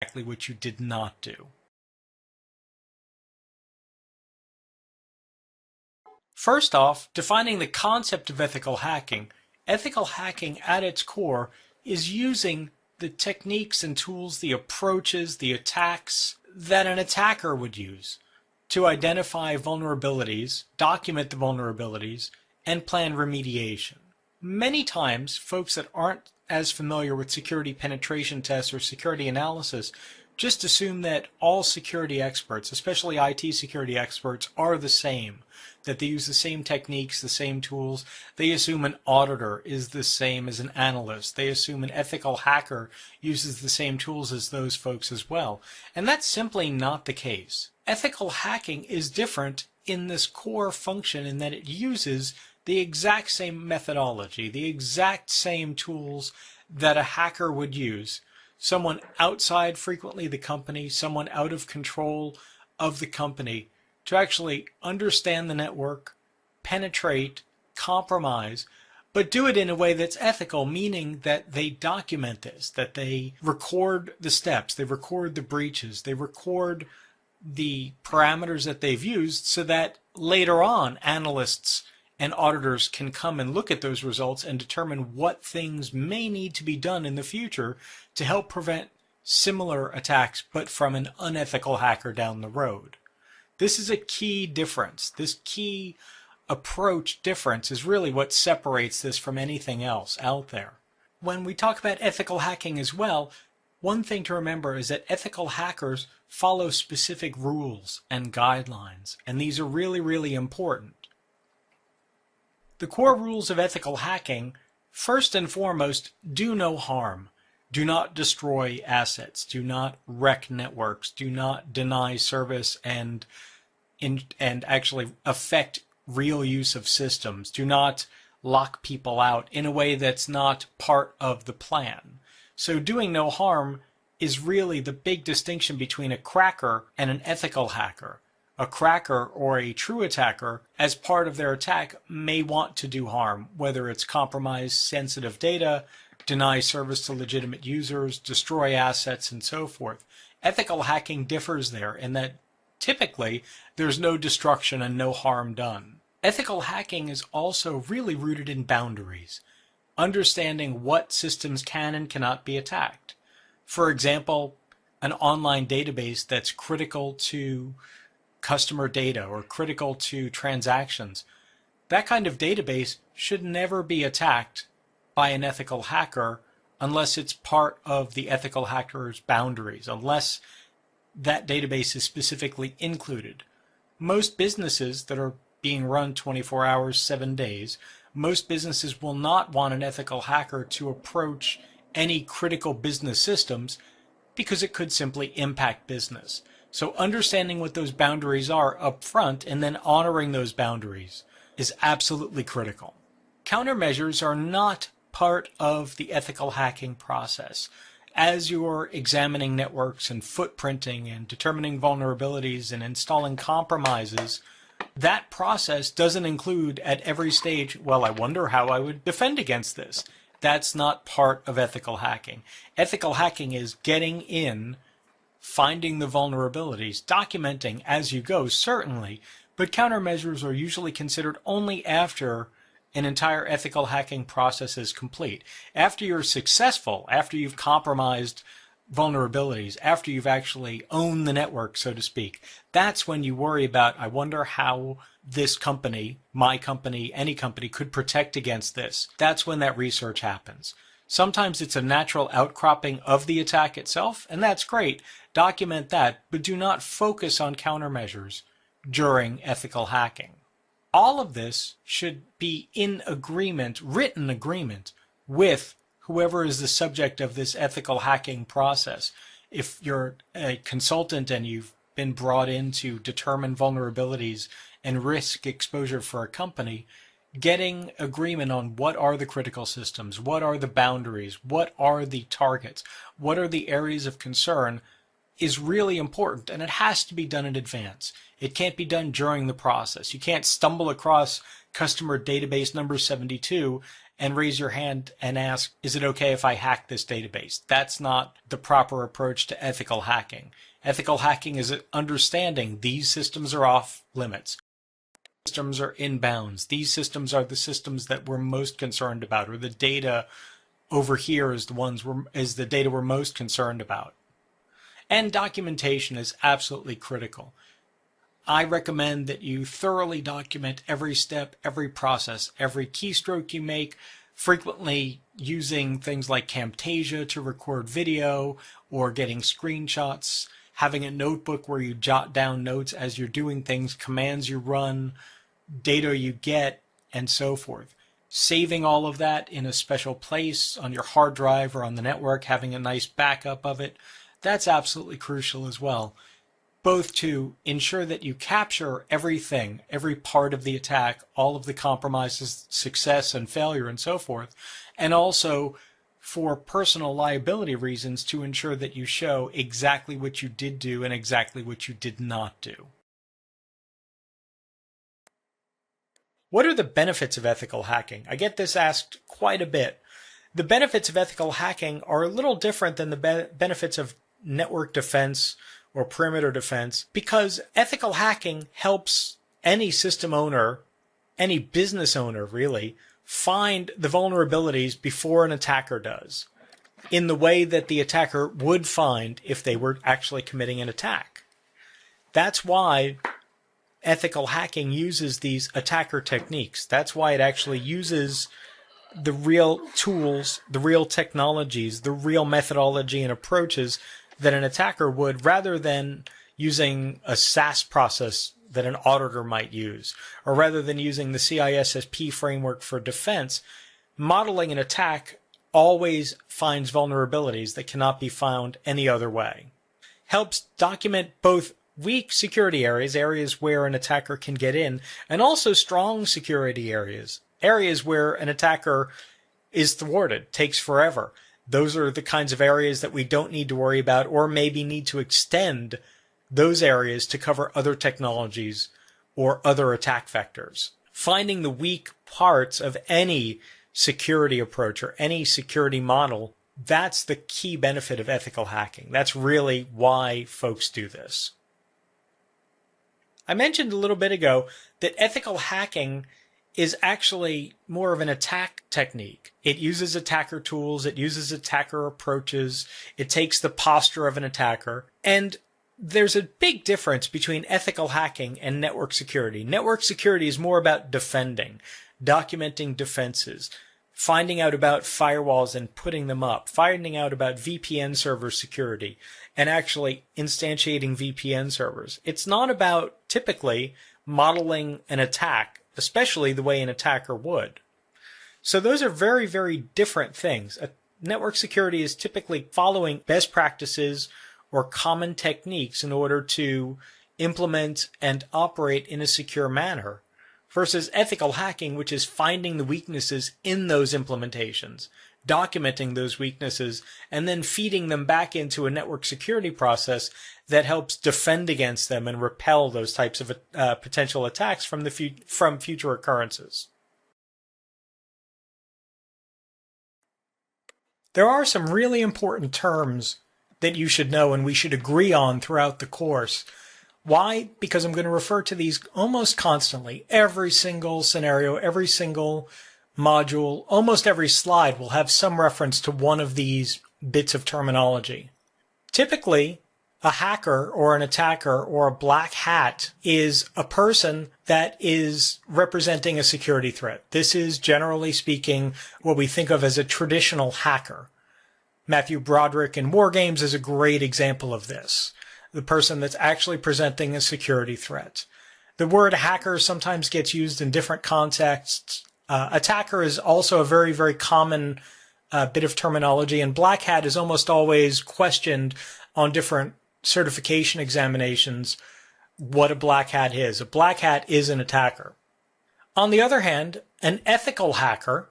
Exactly what you did not do. First off, defining the concept of ethical hacking. Ethical hacking at its core is using the techniques and tools, the approaches, the attacks that an attacker would use to identify vulnerabilities, document the vulnerabilities, and plan remediation. Many times, folks that aren't as familiar with security penetration tests or security analysis just assume that all security experts, especially IT security experts, are the same, that they use the same techniques, the same tools. They assume an auditor is the same as an analyst. They assume an ethical hacker uses the same tools as those folks as well. And that's simply not the case. Ethical hacking is different in this core function in that it uses the exact same methodology, the exact same tools that a hacker would use. Someone outside frequently the company, someone out of control of the company, to actually understand the network, penetrate, compromise, but do it in a way that's ethical, meaning that they document this, that they record the steps, they record the breaches, they record the parameters that they've used so that later on analysts and auditors can come and look at those results and determine what things may need to be done in the future to help prevent similar attacks, but from an unethical hacker down the road. This is a key difference. This key approach difference is really what separates this from anything else out there. When we talk about ethical hacking as well, one thing to remember is that ethical hackers follow specific rules and guidelines, and these are really, really important. The core rules of ethical hacking, first and foremost, do no harm. Do not destroy assets. Do not wreck networks. Do not deny service and actually affect real use of systems. Do not lock people out in a way that's not part of the plan. So doing no harm is really the big distinction between a cracker and an ethical hacker. A cracker or a true attacker, as part of their attack, may want to do harm, whether it's compromise sensitive data, deny service to legitimate users, destroy assets, and so forth. Ethical hacking differs there in that typically there's no destruction and no harm done. Ethical hacking is also really rooted in boundaries, understanding what systems can and cannot be attacked. For example, an online database that's critical to customer data or critical to transactions. That kind of database should never be attacked by an ethical hacker unless it's part of the ethical hacker's boundaries, unless that database is specifically included. Most businesses that are being run 24 hours, 7 days, most businesses will not want an ethical hacker to approach any critical business systems because it could simply impact business. So understanding what those boundaries are up front and then honoring those boundaries is absolutely critical. Countermeasures are not part of the ethical hacking process. As you're examining networks and footprinting and determining vulnerabilities and installing compromises, that process doesn't include at every stage, well, I wonder how I would defend against this. That's not part of ethical hacking. Ethical hacking is getting in, finding the vulnerabilities, documenting as you go, certainly, but countermeasures are usually considered only after an entire ethical hacking process is complete. After you're successful, after you've compromised vulnerabilities, after you've actually owned the network, so to speak, that's when you worry about, I wonder how this company, my company, any company could protect against this. That's when that research happens. Sometimes it's a natural outcropping of the attack itself, and that's great. Document that, but do not focus on countermeasures during ethical hacking. All of this should be in agreement, written agreement, with whoever is the subject of this ethical hacking process. If you're a consultant and you've been brought in to determine vulnerabilities and risk exposure for a company, getting agreement on what are the critical systems, what are the boundaries, what are the targets, what are the areas of concern is really important, and it has to be done in advance. It can't be done during the process. You can't stumble across customer database number 72 and raise your hand and ask, is it okay if I hack this database? That's not the proper approach to ethical hacking. Ethical hacking is understanding these systems are off limits. Systems are in bounds. These systems are the systems that we're most concerned about, or the data over here is the data we're most concerned about. And documentation is absolutely critical. I recommend that you thoroughly document every step, every process, every keystroke you make, frequently using things like Camtasia to record video or getting screenshots, having a notebook where you jot down notes as you're doing things, commands you run, data you get, and so forth. Saving all of that in a special place on your hard drive or on the network, having a nice backup of it, that's absolutely crucial as well. Both to ensure that you capture everything, every part of the attack, all of the compromises, success and failure and so forth, and also for personal liability reasons to ensure that you show exactly what you did do and exactly what you did not do. What are the benefits of ethical hacking? I get this asked quite a bit. The benefits of ethical hacking are a little different than the benefits of network defense or perimeter defense, because ethical hacking helps any system owner, any business owner really, find the vulnerabilities before an attacker does, in the way that the attacker would find if they were actually committing an attack. That's why ethical hacking uses these attacker techniques. That's why it actually uses the real tools, the real technologies, the real methodology and approaches that an attacker would, rather than using a SAS process that an auditor might use, or rather than using the CISSP framework for defense. Modeling an attack always finds vulnerabilities that cannot be found any other way. Helps document both weak security areas, areas where an attacker can get in, and also strong security areas, areas where an attacker is thwarted, takes forever. Those are the kinds of areas that we don't need to worry about, or maybe need to extend those areas to cover other technologies or other attack vectors. Finding the weak parts of any security approach or any security model, that's the key benefit of ethical hacking. That's really why folks do this. I mentioned a little bit ago that ethical hacking is actually more of an attack technique. It uses attacker tools, it uses attacker approaches, it takes the posture of an attacker, and there's a big difference between ethical hacking and network security. Network security is more about defending, documenting defenses, finding out about firewalls and putting them up, finding out about VPN server security, and actually instantiating VPN servers. It's not about typically modeling an attack, especially the way an attacker would. So those are very, very different things. Network security is typically following best practices or common techniques in order to implement and operate in a secure manner, versus ethical hacking, which is finding the weaknesses in those implementations, documenting those weaknesses, and then feeding them back into a network security process that helps defend against them and repel those types of potential attacks from future occurrences. There are some really important terms that you should know and we should agree on throughout the course. Why? Because I'm going to refer to these almost constantly. Every single scenario, every single module, almost every slide will have some reference to one of these bits of terminology. Typically, a hacker or an attacker or a black hat is a person that is representing a security threat. This is, generally speaking, what we think of as a traditional hacker. Matthew Broderick in War Games is a great example of this. The person that's actually presenting a security threat. The word hacker sometimes gets used in different contexts. Attacker is also a very, very common bit of terminology, and black hat is almost always questioned on different certification examinations what a black hat is. A black hat is an attacker. On the other hand, an ethical hacker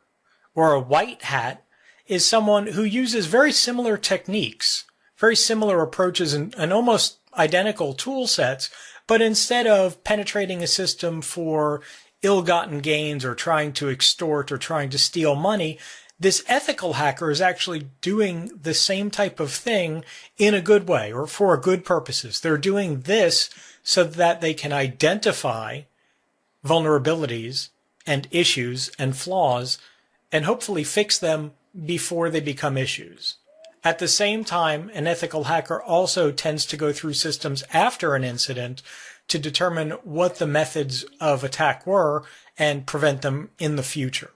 or a white hat is someone who uses very similar techniques very similar approaches and almost identical tool sets, but instead of penetrating a system for ill-gotten gains or trying to extort or trying to steal money, this ethical hacker is actually doing the same type of thing in a good way or for good purposes. They're doing this so that they can identify vulnerabilities and issues and flaws and hopefully fix them before they become issues. At the same time, an ethical hacker also tends to go through systems after an incident to determine what the methods of attack were and prevent them in the future.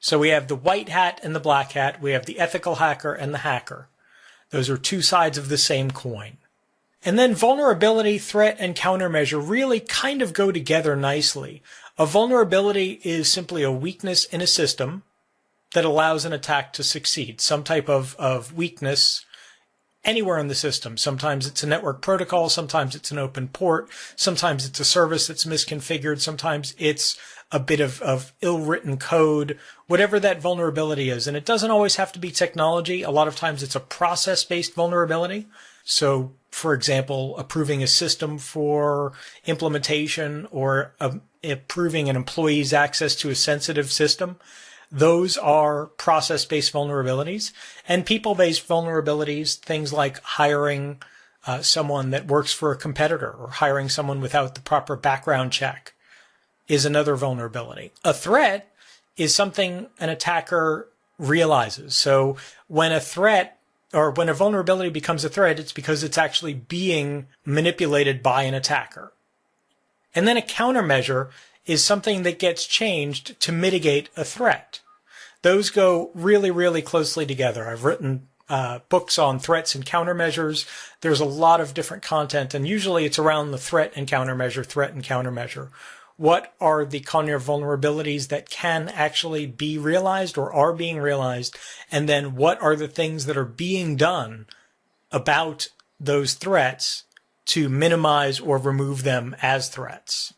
So we have the white hat and the black hat. We have the ethical hacker and the hacker. Those are two sides of the same coin. And then vulnerability, threat, and countermeasure really kind of go together nicely. A vulnerability is simply a weakness in a system that allows an attack to succeed. Some type of weakness anywhere in the system. Sometimes it's a network protocol. Sometimes it's an open port. Sometimes it's a service that's misconfigured. Sometimes it's a bit of ill-written code, whatever that vulnerability is. And it doesn't always have to be technology. A lot of times it's a process-based vulnerability. So, for example, approving a system for implementation or approving an employee's access to a sensitive system. Those are process-based vulnerabilities. And people-based vulnerabilities, things like hiring someone that works for a competitor or hiring someone without the proper background check, is another vulnerability. A threat is something an attacker realizes. So when a threat or when a vulnerability becomes a threat, it's because it's actually being manipulated by an attacker. And then a countermeasure is something that gets changed to mitigate a threat. Those go really, really closely together. I've written books on threats and countermeasures. There's a lot of different content, and usually it's around the threat and countermeasure. What are the kind of vulnerabilities that can actually be realized or are being realized? And then what are the things that are being done about those threats to minimize or remove them as threats?